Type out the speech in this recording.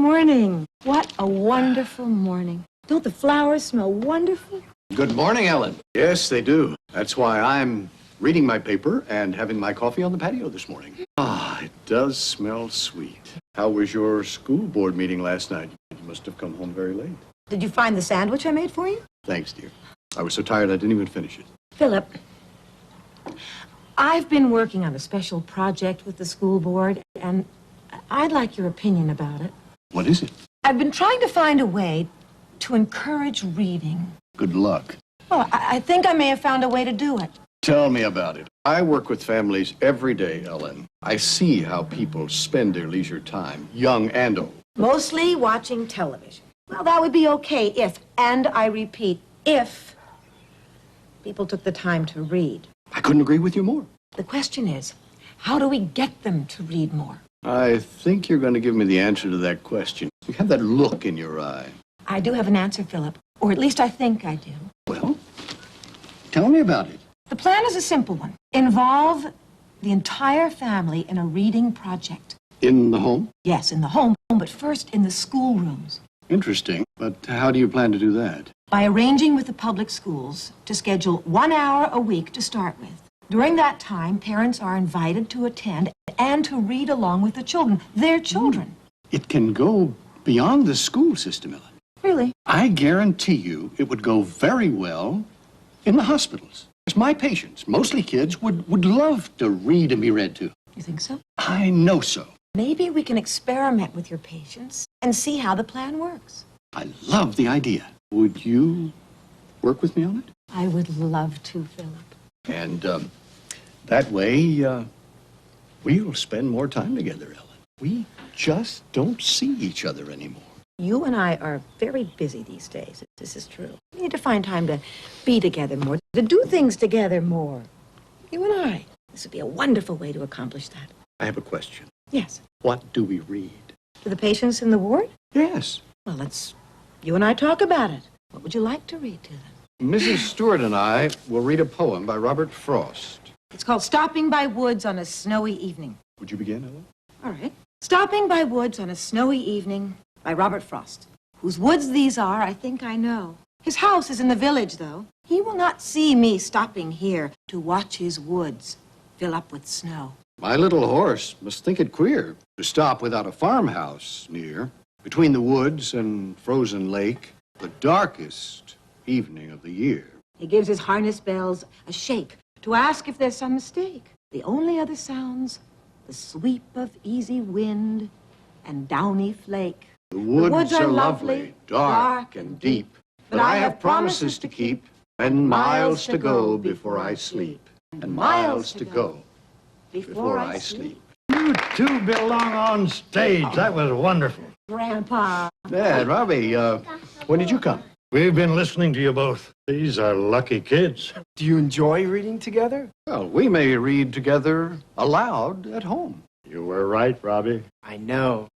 morning. What a wonderful morning. Don't the flowers smell wonderful? Good morning, Ellen. Yes, they do. That's why I'm reading my paper and having my coffee on the patio this morning. Ah, it does smell sweet. How was your school board meeting last night? You must have come home very late. Did you find the sandwich I made for you? Thanks, dear. I was so tired I didn't even finish it. Philip, I've been working on a special project with the school board, and I'd like your opinion about it. What is it? I've been trying to find a way to encourage reading. Good luck. Well, I think I may have found a way to do it. Tell me about it. I work with families every day, Ellen. I see how people spend their leisure time, young and old. Mostly watching television. Well, that would be okay if, and I repeat, if people took the time to read. I couldn't agree with you more. The question is, how do we get them to read more? I think you're going to give me the answer to that question. You have that look in your eye. I do have an answer, Philip, or at least I think I do. Well, tell me about it. The plan is a simple one. Involve the entire family in a reading project. In the home? Yes, in the home, but first in the schoolrooms. Interesting, but how do you plan to do that? By arranging with the public schools to schedule 1 hour a week to start with. During that time, parents are invited to attend and to read along with the children, their children. It can go beyond the school system, Ellen. Really? I guarantee you it would go very well in the hospitals. My patients, mostly kids, would love to read and be read to. You think so? I know so. Maybe we can experiment with your patients and see how the plan works. I love the idea. Would you work with me on it? I would love to, Philip. And that way, we'll spend more time together, Ellen. We just don't see each other anymore. You and I are very busy these days. This is true. We need to find time to be together more, to do things together more. You and I. This would be a wonderful way to accomplish that. I have a question. Yes. What do we read? To the patients in the ward? Yes. Well, let's you and I talk about it. What would you like to read to them? Mrs. Stewart and I will read a poem by Robert Frost. It's called Stopping by Woods on a Snowy Evening. Would you begin, Ellen? All right. Stopping by Woods on a Snowy Evening by Robert Frost. Whose woods these are, I think I know. His house is in the village, though. He will not see me stopping here to watch his woods fill up with snow. My little horse must think it queer to stop without a farmhouse near, between the woods and frozen lake, the darkest evening of the year. He gives his harness bells a shake to ask if there's some mistake. The only other sounds, the sweep of easy wind and downy flake. The woods are lovely, dark and deep, but I have promises to keep, and miles to go before I sleep, and miles to go before I sleep. You two belong on stage. That was wonderful. Grandpa. Dad, Robbie, when did you come? We've been listening to you both. These are lucky kids. Do you enjoy reading together? Well, we may read together aloud at home. You were right, Robbie. I know.